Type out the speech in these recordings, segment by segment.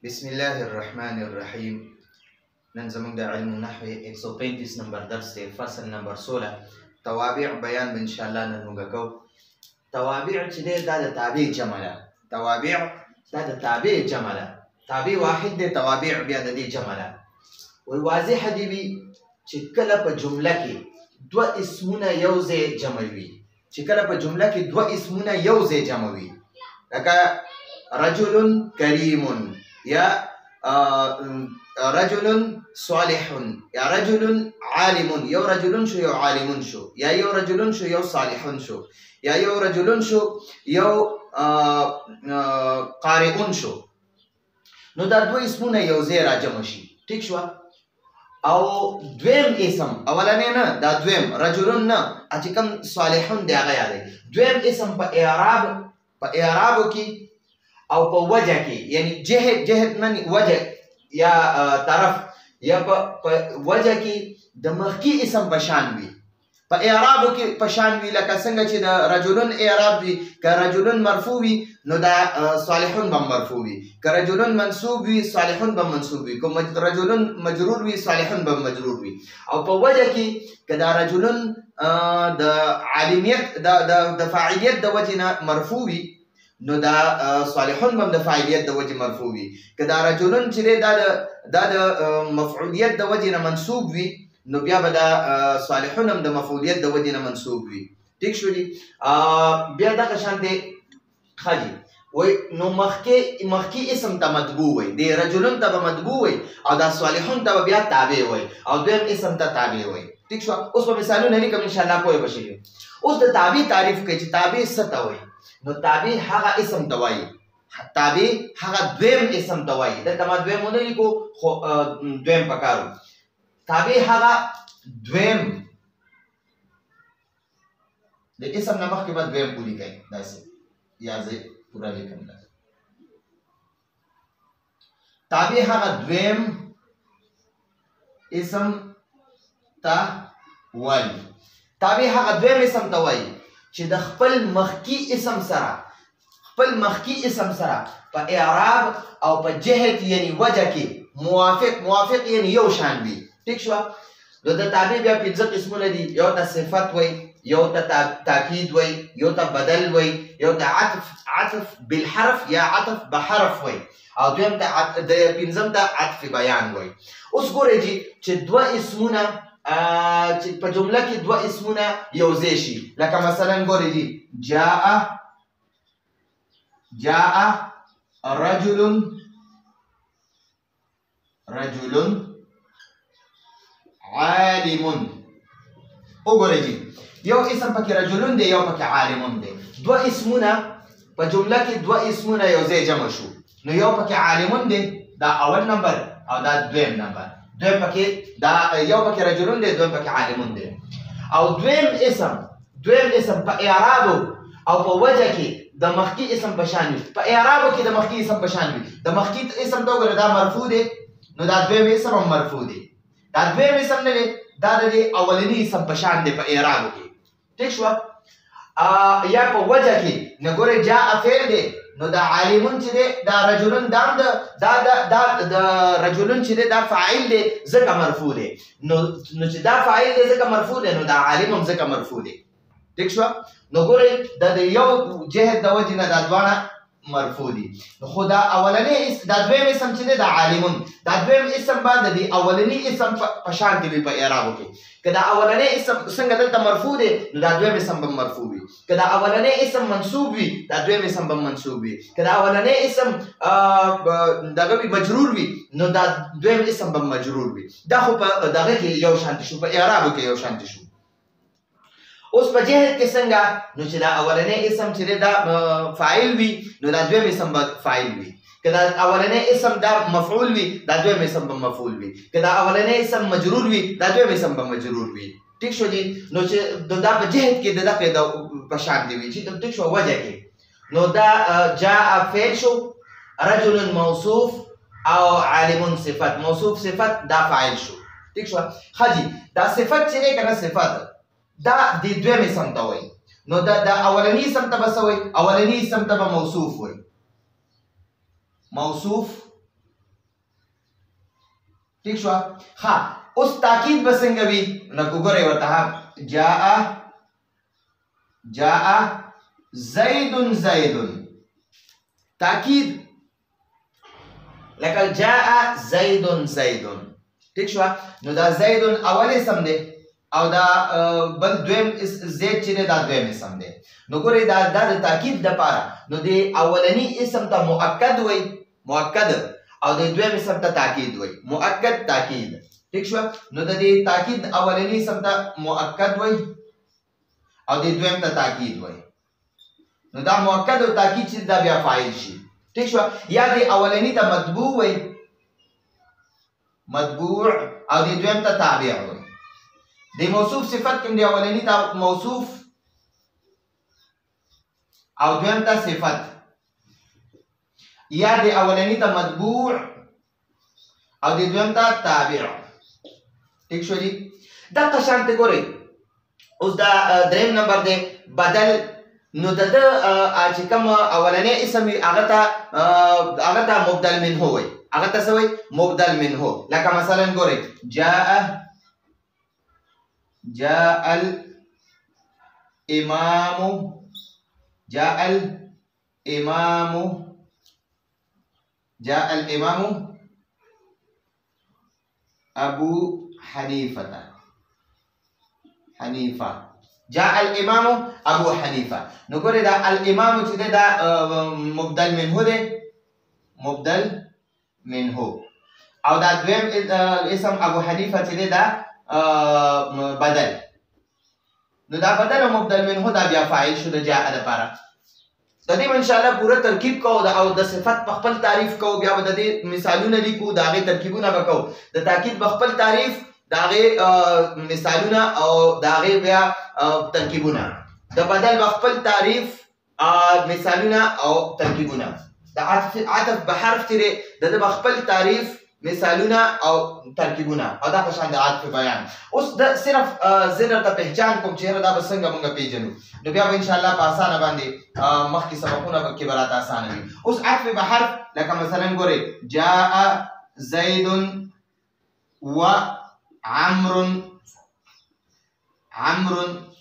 بسم الله الرحمن الرحیم. نن زموږ د علم النحو 135 نمبر درس دی، فصل نمبر 16 توابع بیان به ان شاء الله نن موږ کوو. توابع چې دی دا د تابع جمع ده. توابع دا د تابع جمع ده. تابع واحد دی، توابع بیا د دې جمع ده. وی واضح دی وي چې کله په جمله کې دوه اسمونه یو ځای جمع وي، چې کله په جمله کې دوه اسمونه یو ځای جمع وي، لکه رجل کریم یا رجل صالح یا رجل عالم. یو رجل شو یو عالم شو، یا یو رجل شو یو صالح شو، یا یو رجل شو یو قارئ شو. نو دا دوه اسمونه یو ځای راجمع شي. ٹھیک شو؟ او دویم اسم اولنی نه، دا دویم رجلون نه، چې کوم صالحون دی هغه یادی. دویم اسم په اعرابو کې او په وجه کې، یعنی جهت من وجه یا طرف، یا په وجه کې د مخکې اسم په شان وي، په اعرابو کې په شان وي. لکه څنګه چې د رجلون اعراب وي، که رجلون مرفوع وي نو دا صالحون به مرفوع وي، که رجلون منصوب وي صالحون به منصوب وي، که رجلون مجرور وي صالحون به مجرور وي. او په وجه کې که دا رجلون د عالمیت د فاعلیت د وجې نه مرفوع وي نو دا صالحون هم د فاعلیت د وجې مرفوع وي. که دا رجلون چې دی دا د مفعولیت د وجې نه منصوب وي نو بیا به دا صالحون هم د مفعولیت د وجې نه منصوب وي. ٹھیک شو دي؟ بیا دغه شان دی ښه دي. وای نو مخکې اسم ته مطبوع وای، د رجلون ته به مطبوع وای، او دا صالحون ته به بیا تابع وای، او دویم اسم ته تابع وای. ٹھیک شو؟ اوس په مثالونه لیکم ان شاء الله پوه بشئ. اوس د تابع تعریف کوي چې تابع څه ته وای. نو تابع هغه اسم ته وایي، تابع هغه دویم اسم ته وایي. دلته ما دویم ونه لیکو خو دویم پکارو. تابع هغه دویم د اسم نه مخکې به دویم ولیکئ، داسې یا زه پوره لیکم. تابع هغه دویم اسم ته وایي. تابع هغه دویم اسم ته وایي چې د خپل مخکې اسم سره په اعراب او په جهت یعنی وجه کې موافق یعنی یو شان وي. ٹھیک شو؟ نو د تابع بیا پنځه قسمونه دي. یو ته صفت وای، یو ته تاکید وای، یو ته بدل وای، یو ته عطف بالحرف یا عطف بحرف وای، او دویم ته پنځم ته عطف بیان وای. اوس ګورئ جی چې دوه اسمونه چې په جمله کې دوه اسمونه یو ځای شي، لکه مثلا ګورئ جی جاء رجل عالم. وګورئ جی یو اسم پکې رجلون دی، یو پکې عالمون دی. دوه اسمونه په جمله کې دوه اسمونه یو ځای جمع شو، نو یو پکې عالمون دی، دا اول نمبر، او دا دویم نمبر. دویم پکې دا یو پکې رجلون دی، دویم پکې عالمون دی. او دویم اسم په اعرابو او په وجه کې د مخکې اسم په شان وي. په اعرابو کې د مخکې اسم په شان وي. د مخکې اسم ته وګوره دا مرفوع دی، نو دا دویم اسم هم مرفوع دی. دا دویم اسم نه دی، دا د اولني اسم په شان دی په اعرابو کې. ٹھیک شو؟ یا په وجه کې نه ګورئ جاء فعل دی، نو دا عالمون چې دی دا رجلون دا رجلون چې دی دا فاعل دی ځکه مرفوع دی. نو چې دا فاعل دی ځکه مرفوع دی، نو دا عالم هم ځکه مرفوع دی. ٹھیک شو؟ نو ګورئ دا د یو جهت د وجې نه دا دواړه مرفوع دي. خو دا اولنی دا دویم اسم چې دی دا عالمون، دا دویم اسم به د دې اولني اسم په شان کې وي په اعرابو کې. که دا اولنی اسم څنګه دلته مرفوع دی نو دا دویم اسم به مرفوع وي. که دا اولنی اسم منصوب وي دا دویم اسم به منصوب وي. که دا اولنی اسم دغه وي مجرور وي نو دا دویم اسم به مجرور وي. دا خو په دغه کې یو شانتي شو، په اعرابو کې یو شانتي شو. اوس په جهت کې څنګه؟ نو چې دا اولنی اسم چې دا فاعل وي نو دا دویم اسم به فاعل وي. که دا اولنی اسم دا مفعول وي دا دویم اسم به مفعول وي. که دا اولنی اسم مجرور وي دا دویم اسم به مجرور وي. ٹھیک شو جی؟ نو چې دا په جهت کې دغه په شان دی وي چې ٹھیک شو وجه کې. نو دا جاء فعل شو، رجل موصوف، او عالم صفت. موصوف صفت دا فاعل شو. ٹھیک شو؟ ښه جی دا صفت چې دی کنه صفت دا د دویم اسم ته وایي. نو دا اولنی اسم ته به څه وایي؟ اولنی اسم ته به موصوف وایي. موصوف ٹھیک شو ها اوس تاکید بسنګ وی نو وګورئ ورته جاء زید تاکید لکه جاء زید ٹھیک شو نو دا زید اول اسم دی او دا بل دویم زید چې دا دویم اسم دی نو ګورئ دا د تاکید لپاره نو د اولنی اسم ته مؤکد وای مؤکد او د دویم اسم ته تاکید وای مؤکد تاکید ٹھیک شو نو د دې تاکید اولنی اسم ته مؤکد وای او د دویم ته تاکید وای نو دا مؤکد او تاکید چې دا بیا فاعل شي ٹھیک شو یا د اولنی ته مطبوع وای مطبوع او د دویم ته تابع وای د موصوف صفت کوم دی اولنی ته موصوف او دویم ته صفت یا د اولنی ته مطبوع او د دویم ته تابع ٹھیک شو جی دا قشانت ګورئ اوس دا دریم نمبر دی بدل نو د چې کوم اولنی اسم وي هغه ته مبدل منه وي هغه ته څه وي مبدل منه لکه مثلا ګورئ جاء الإمام أبو حنيفة جاء الإمام أبو حنيفة نقول دا الإمام چې دا مبدل منه دی مبدل منه او دا دویم اسم ابو حنیفه چې دا بدل نو دا بدل او مبدل منه دا بیا فاعل شو د جاء لپاره د دې ان شاء الله پوره ترکیب کو او د صفت په خپل تعریف کو بیا د دې مثالونه لیکو دا غي ترکیبونه وکاو د تاکید په خپل تعریف دا غي مثالونه او دا غي بیا ترکیبونه د بدل په خپل تعریف مثالونه او ترکیبونه د عطف بحرف تیرې د خپل تعریف مثالونه او ترکیبونه او دا په شان د عطف بیان اوس د صرف زنه ته پہچان کوم چې دا بسنګ موږ پیژنو نو بیا ان شاء الله په اسانه باندې مخکې سبقونه کې برات اسانه وي اوس عطف بحرف لکه مثلا ګورئ جاء زید و عمرو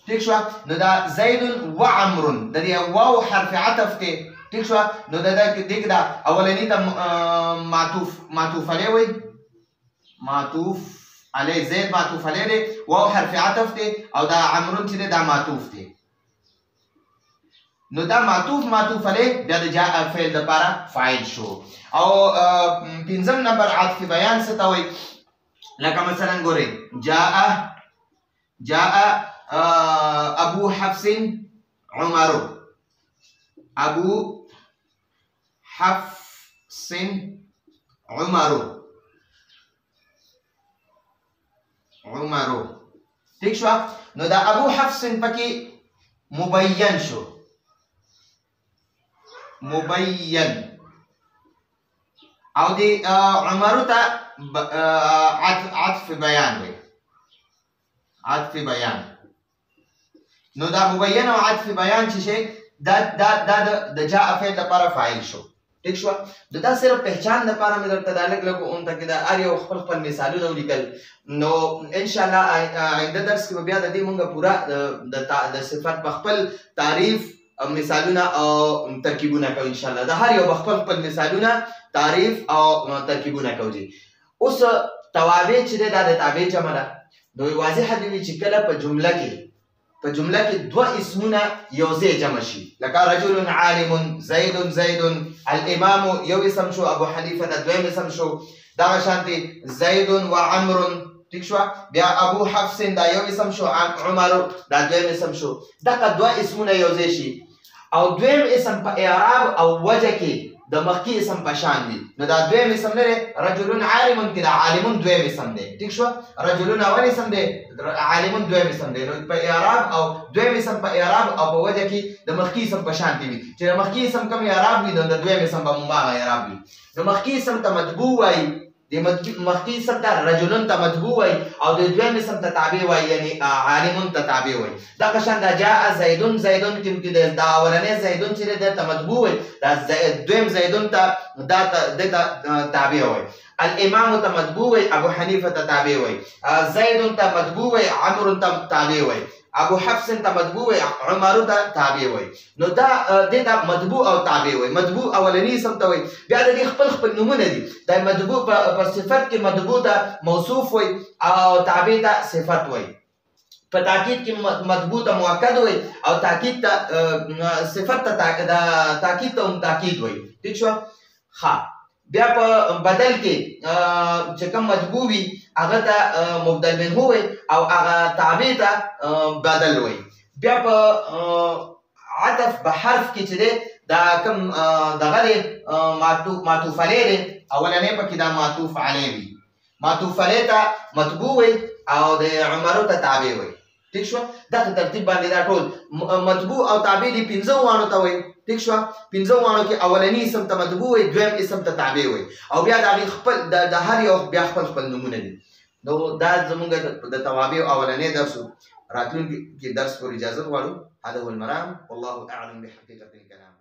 ٹھیک شو نو دا زید و عمرو د دې واو حرف عطف ته ٹھیک شو نو دا دغه دا اولنی ته معطوف علیه وي معطوف علی زید معطوف علیه دی واو حرف عطف دی او دا عمرو چې دا معطوف دی نو دا معطوف علیه بیا د جاء فعل لپاره فاعل شو او پنځم نمبر عطف بیان څه ته وایي لکه مثلا ګورئ جاء ابو حفص عمر ابو حفص عمر ٹھیک شو نو دا ابو حفص پکې مبین شو مبین او دی عمر ته عطف بیان دی عطف بیان نو دا مبین او عطف بیان چې شي دا د جاء فعل لپاره فاعل شو ٹھیک شو دا صرف پہچان لپاره مې درته دا لګ اون ته کې دا ار یو خپل مثالونه ولیکل نو ان شاء الله آینده درس کې بیا د دې مونږه پورا د صفات په خپل تعریف مثالونه او ترکیبونه کوو ان شاء الله د هر یو خپل مثالونه تعریف او ترکیبونه کوو اوس توابع چې دا د تابع جمع ده نو واضح دی چې کله په جمله کې دوه اسمونه یو ځای جمع شي لکه رجل عالم زید الامام یو اسم شو ابو حنیفه دا دویم اسم شو دا شانتي زید و عمرو ٹھیک شو بیا ابو حفص دا یو اسم شو عمر دا دویم اسم شو دا دوه اسمونه یو ځای شي او دویم اسم په اعراب او وجه کې د مخکې اسم په شان دي نو دا دویم اسم لري رجل عالم کې دا عالم دویم اسم دی ٹھیک شو رجل اول اسم دی عالم دویم اسم دی نو په اعراب او دویم اسم په اعراب او په وجه کې د مخکې اسم په شان دي چې د مخکې اسم کوم اعراب وي نو د دویم اسم په مبالغه اعراب وي د مخکې اسم ته مطبوع وایي د مخکې اسم ته رجلن ته مطبوع وای او د دویم اسم ته تابع وای یعنی عالم ته تابع وای دا قشان دا جاء زیدون زیدون کې دا اولنې زیدون چې د ته مطبوع وای دا دویم زیدون ته دا د تابع وای الامام ته مطبوع وای ابو حنیفه ته تابع وای زید ته مطبوع وای عمرو ته تابع وای ابو حفص ته مطبوع وای عمر ته تابع وای نو دا د مطبوع او تابع وای مطبوع اولنی اسم ته وای بیا د خپل نمونه دي دا مطبوع په صفت کې مطبوع ته موصوف وای او تابع ته صفت وای په تاکید کې مطبوع ته مؤکد وای او تاکید ته صفت ته تاکید ته تاکید وای ٹھیک شو ها بیا په بدل کې چې کوم مطبوع وي هغه ته مبدل منه وي او هغه تابع ته بدل وي بیا په عطف به حرف کې چې دا کوم دغه معطوف علیه اولنې پکې دا معطوف علیه وي معطوف علیه ته مطبوع وي او د عمرو ته تابع وي ٹھیک شو دا ترتیب باندې دا ټول مطبوع او تابع دي 15 وانو ته وي ٹھیک شو 15 وانو کې اولنی اسم ته مطبوع وي دویم اسم ته تابع وي او بیا دا خپل د هر یو بیا خپل نمونه دي نو دا زمونږ د توابع اولنی درس راتلونکي درس پر اجازه غواړو هذا هو المرام والله اعلم بحقيقه الكلام